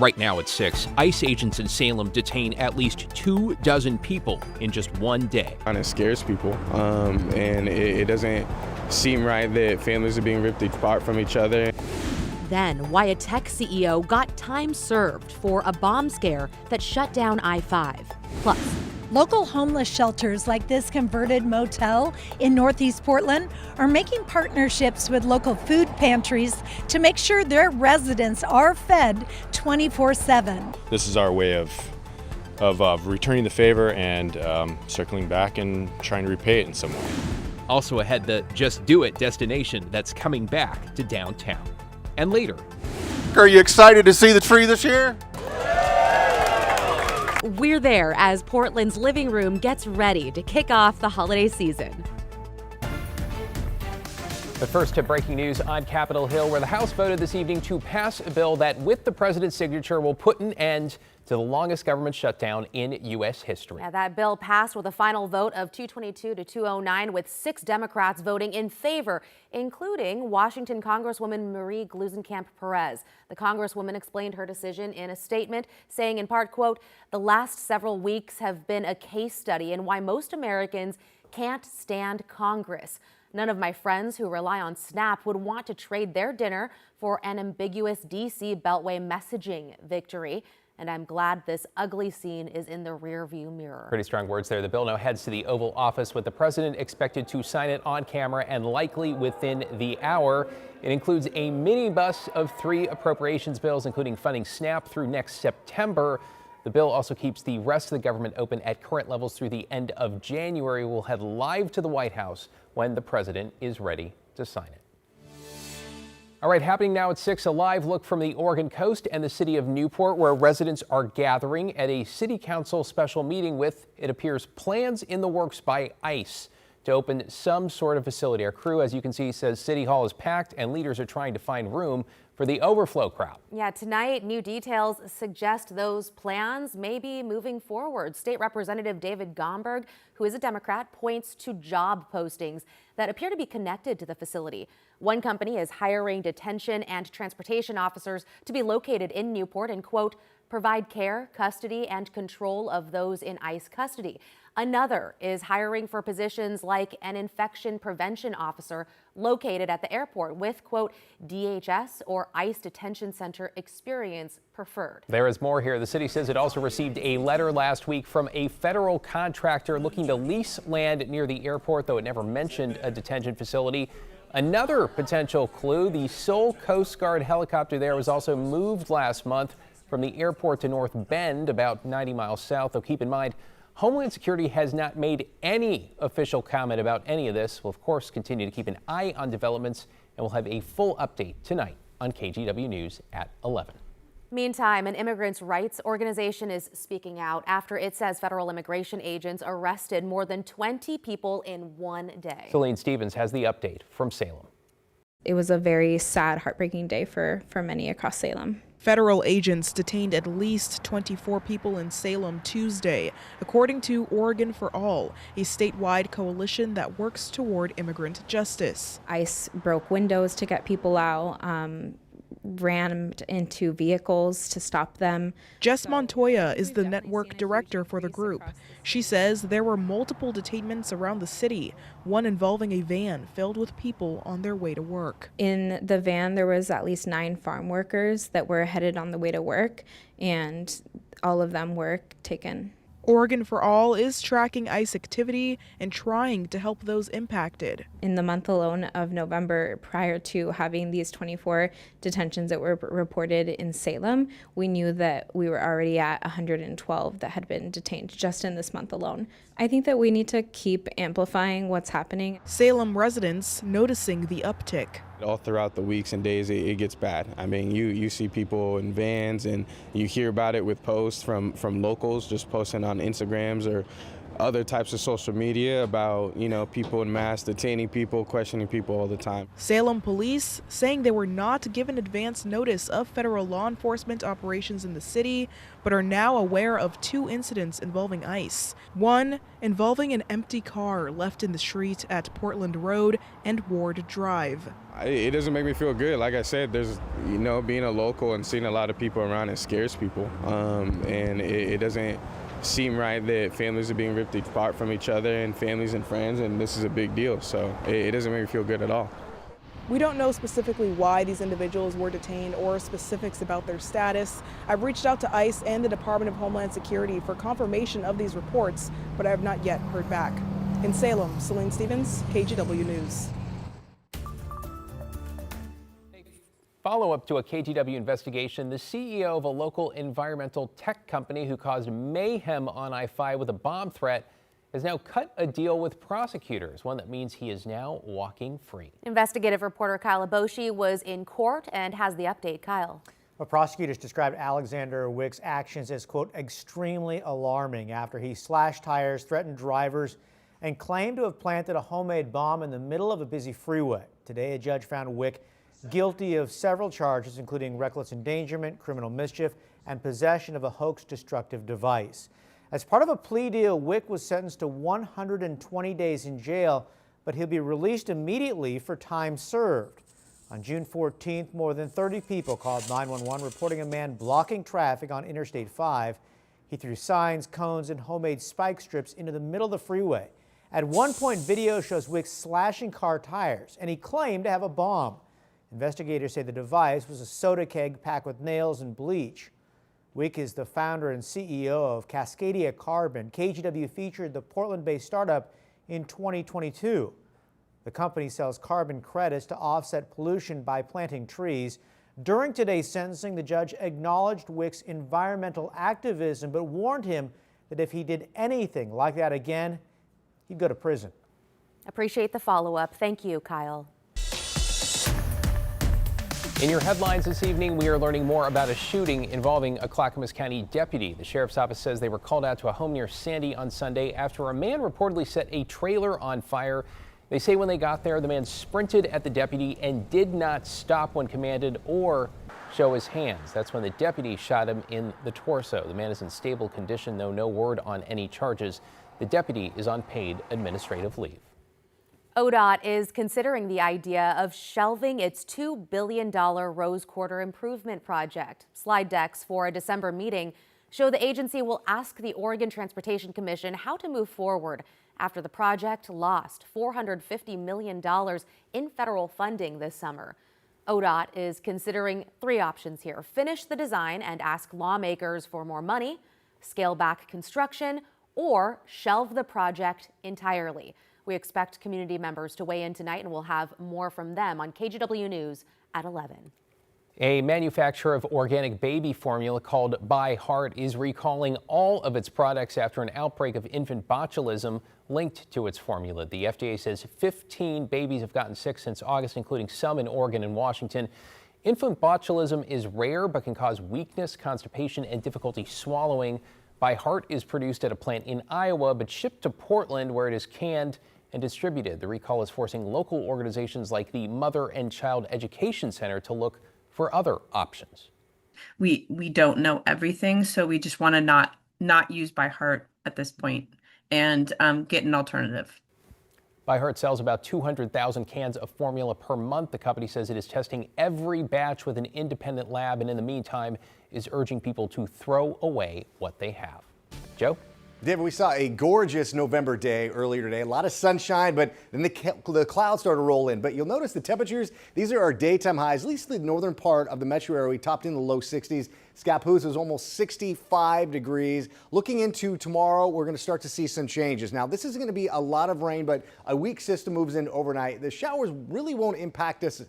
Right now at 6, ICE agents in Salem detain at least 24 people in just one day. And it scares people, and it doesn't seem right that families are being ripped apart from each other. Then, why a tech CEO got time served for a bomb scare that shut down I-5. Plus, local homeless shelters like this converted motel in Northeast Portland are making partnerships with local food pantries to make sure their residents are fed 24/7. This is our way of returning the favor and circling back and trying to repay it in some way. Also ahead, the Just Do It destination that's coming back to downtown. And later, are you excited to see the tree this year? we're there as Portland's living room gets ready to kick off the holiday season. But first to breaking news on Capitol Hill, where the House voted this evening to pass a bill that, with the president's signature, will put an end to the longest government shutdown in U.S. history. Yeah, that bill passed with a final vote of 222 to 209, with 6 Democrats voting in favor, including Washington Congresswoman Marie Gluesenkamp-Perez. The Congresswoman explained her decision in a statement, saying in part, quote, "The last several weeks have been a case study in why most Americans can't stand Congress. None of my friends who rely on Snap would want to trade their dinner for an ambiguous D.C. Beltway messaging victory. And I'm glad this ugly scene is in the rearview mirror." Pretty strong words there. The bill now heads to the Oval Office, with the president expected to sign it on camera and likely within the hour. It includes a minibus of 3 appropriations bills, including funding Snap through next September. The bill also keeps the rest of the government open at current levels through the end of January. We'll head live to the White House when the president is ready to sign it. All right, happening now at 6, a live look from the Oregon coast and the city of Newport, where residents are gathering at a city council special meeting with, it appears, plans in the works by ICE to open some sort of facility. Our crew, as you can see, says City Hall is packed and leaders are trying to find room for the overflow crowd. Yeah, tonight, new details suggest those plans may be moving forward. State Representative David Gomberg, who is a Democrat, points to job postings that appear to be connected to the facility. One company is hiring detention and transportation officers to be located in Newport and, quote, provide care, custody, and control of those in ICE custody. Another is hiring for positions like an infection prevention officer located at the airport with, quote, DHS or ICE detention center experience preferred. There is more here. The city says it also received a letter last week from a federal contractor looking to lease land near the airport, though it never mentioned a detention facility. Another potential clue, the Seoul Coast Guard helicopter there was also moved last month from the airport to North Bend, about 90 miles south, though keep in mind, Homeland Security has not made any official comment about any of this. We'll, of course, continue to keep an eye on developments, and we'll have a full update tonight on KGW News at 11. Meantime, an immigrants' rights organization is speaking out after it says federal immigration agents arrested more than 20 people in one day. Celine Stevens has the update from Salem. It was a very sad, heartbreaking day for many across Salem. Federal agents detained at least 24 people in Salem Tuesday, according to Oregon for All, a statewide coalition that works toward immigrant justice. ICE broke windows to get people out, rammed into vehicles to stop them. Jess Montoya is the network director for the group. She says there were multiple detainments around the city, one involving a van filled with people on their way to work. In the van, there was at least 9 farm workers that were headed on the way to work, and all of them were taken. Oregon for All is tracking ICE activity and trying to help those impacted. In the month alone of November, prior to having these 24 detentions that were reported in Salem, we knew that we were already at 112 that had been detained just in this month alone. I think that we need to keep amplifying what's happening. Salem residents noticing the uptick. All throughout the weeks and days, it gets bad. I mean, you see people in vans, and you hear about it with posts from locals just posting on Instagrams or other types of social media about, people in mass detaining people, questioning people all the time. Salem police saying they were not given advance notice of federal law enforcement operations in the city, but are now aware of 2 incidents involving ICE. One involving an empty car left in the street at Portland Road and Ward Drive. It doesn't make me feel good. Like I said, there's, being a local and seeing a lot of people around, it scares people. And it doesn't seem right that families are being ripped apart from each other and families and friends, and this is a big deal. So it doesn't make me feel good at all. We don't know specifically why these individuals were detained or specifics about their status. I've reached out to ICE and the Department of Homeland Security for confirmation of these reports, but I have not yet heard back. In Salem, Celine Stevens, KGW News. Follow-up to a KGW investigation, the CEO of a local environmental tech company who caused mayhem on I-5 with a bomb threat has now cut a deal with prosecutors, one that means he is now walking free. Investigative reporter Kyle Aboshi was in court and has the update. Kyle. Well, prosecutors described Alexander Wick's actions as, quote, extremely alarming after he slashed tires, threatened drivers, and claimed to have planted a homemade bomb in the middle of a busy freeway. Today, a judge found Wick guilty of several charges, including reckless endangerment, criminal mischief, and possession of a hoax destructive device. As part of a plea deal, Wick was sentenced to 120 days in jail, but he'll be released immediately for time served. On June 14th, more than 30 people called 911 reporting a man blocking traffic on Interstate 5. He threw signs, cones, and homemade spike strips into the middle of the freeway. At one point, video shows Wick slashing car tires, and he claimed to have a bomb. Investigators say the device was a soda keg packed with nails and bleach. Wick is the founder and CEO of Cascadia Carbon. KGW featured the Portland-based startup in 2022. The company sells carbon credits to offset pollution by planting trees. During today's sentencing, the judge acknowledged Wick's environmental activism, but warned him that if he did anything like that again, he'd go to prison. Appreciate the follow-up. Thank you, Kyle. In your headlines this evening, we are learning more about a shooting involving a Clackamas County deputy. The sheriff's office says they were called out to a home near Sandy on Sunday after a man reportedly set a trailer on fire. They say when they got there, the man sprinted at the deputy and did not stop when commanded or show his hands. That's when the deputy shot him in the torso. The man is in stable condition, though no word on any charges. The deputy is on paid administrative leave. ODOT is considering the idea of shelving its $2 billion Rose Quarter improvement project. Slide decks for a December meeting show the agency will ask the Oregon Transportation Commission how to move forward after the project lost $450 million in federal funding this summer. ODOT is considering 3 options here: finish the design and ask lawmakers for more money, scale back construction, or shelve the project entirely. We expect community members to weigh in tonight, and we'll have more from them on KGW News at 11. A manufacturer of organic baby formula called By Heart is recalling all of its products after an outbreak of infant botulism linked to its formula. The FDA says 15 babies have gotten sick since August, including some in Oregon and Washington. Infant botulism is rare but can cause weakness, constipation, and difficulty swallowing. By Heart is produced at a plant in Iowa but shipped to Portland, where it is canned and distributed. The recall is forcing local organizations like the Mother and Child Education Center to look for other options. We don't know everything, so we just want to not use By Heart at this point and get an alternative. By Heart sells about 200,000 cans of formula per month. The company says it is testing every batch with an independent lab, and in the meantime is urging people to throw away what they have. Joe? David, we saw a gorgeous November day earlier today. A lot of sunshine, but then the clouds started to roll in. But you'll notice the temperatures, these are our daytime highs, at least the northern part of the metro area. We topped in the low 60s. Scappoose was almost 65 degrees. Looking into tomorrow, we're going to start to see some changes. Now, this is going to be a lot of rain, but a weak system moves in overnight. The showers really won't impact us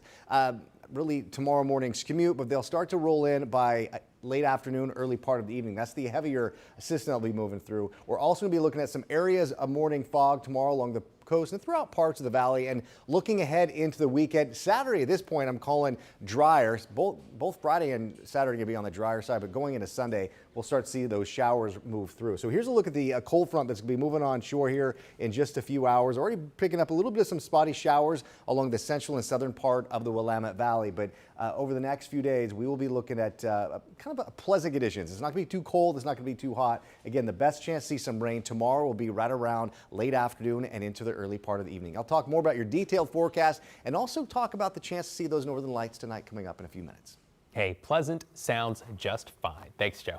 really tomorrow morning's commute, but they'll start to roll in by late afternoon, early part of the evening. That's the heavier system that'll be moving through. We're also going to be looking at some areas of morning fog tomorrow along the Coast and throughout parts of the valley. And looking ahead into the weekend, Saturday at this point, I'm calling drier. Both Friday and Saturday going to be on the drier side, but going into Sunday, we'll start to see those showers move through. So here's a look at the cold front that's going to be moving on shore here in just a few hours. Already picking up a little bit of some spotty showers along the central and southern part of the Willamette Valley. But over the next few days, we will be looking at kind of a pleasant conditions. It's not going to be too cold. It's not going to be too hot. Again, the best chance to see some rain tomorrow will be right around late afternoon and into the early part of the evening. I'll talk more about your detailed forecast and also talk about the chance to see those northern lights tonight coming up in a few minutes. Hey, pleasant sounds just fine. Thanks, Joe.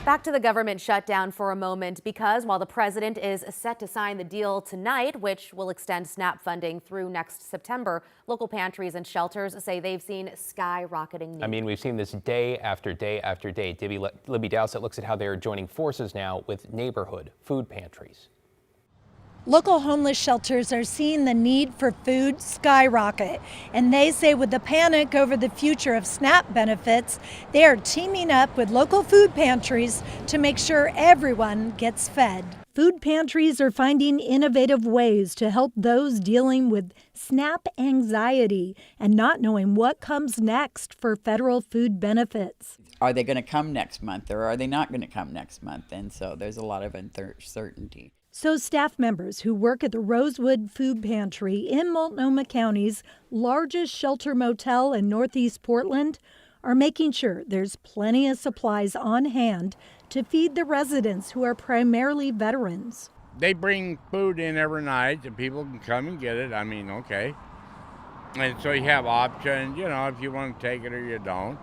Back to the government shutdown for a moment, because while the president is set to sign the deal tonight, which will extend SNAP funding through next September, local pantries and shelters say they've seen skyrocketing need. I mean, we've seen this day after day after day. Libby Dowsett looks at how they are joining forces now with neighborhood food pantries. Local homeless shelters are seeing the need for food skyrocket, and they say with the panic over the future of SNAP benefits, they are teaming up with local food pantries to make sure everyone gets fed. Food pantries are finding innovative ways to help those dealing with SNAP anxiety and not knowing what comes next for federal food benefits. Are they going to come next month, or are they not going to come next month? And so there's a lot of uncertainty. So staff members who work at the Rosewood Food Pantry in Multnomah County's largest shelter motel in Northeast Portland are making sure there's plenty of supplies on hand to feed the residents who are primarily veterans. They bring food in every night and people can come and get it. I mean, okay. And so you have options, you know, if you want to take it or you don't.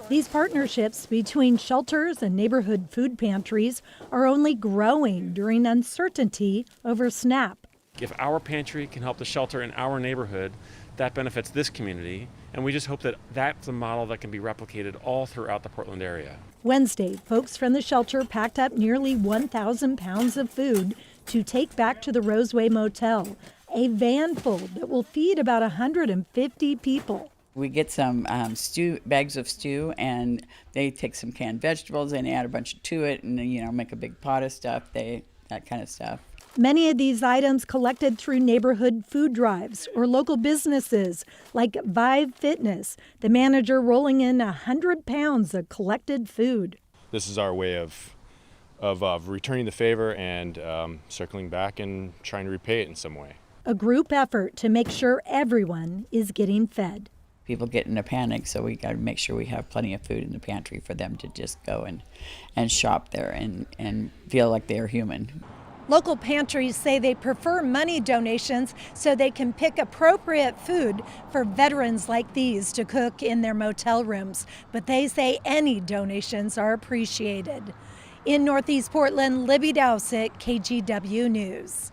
These partnerships between shelters and neighborhood food pantries are only growing during uncertainty over SNAP. If our pantry can help the shelter in our neighborhood, that benefits this community, and we just hope that that's a model that can be replicated all throughout the Portland area. Wednesday, folks from the shelter packed up nearly 1,000 pounds of food to take back to the Roseway Motel, a van full that will feed about 150 people. We get some bags of stew, and they take some canned vegetables and add a bunch to it, and make a big pot of stuff. That kind of stuff. Many of these items collected through neighborhood food drives or local businesses like Vive Fitness, the manager rolling in 100 pounds of collected food. This is our way of returning the favor and circling back and trying to repay it in some way. A group effort to make sure everyone is getting fed. People get in a panic, so we got to make sure we have plenty of food in the pantry for them to just go and shop there and feel like they are human. Local pantries say they prefer money donations so they can pick appropriate food for veterans like these to cook in their motel rooms. But they say any donations are appreciated. In Northeast Portland, Libby Dowsett, KGW News.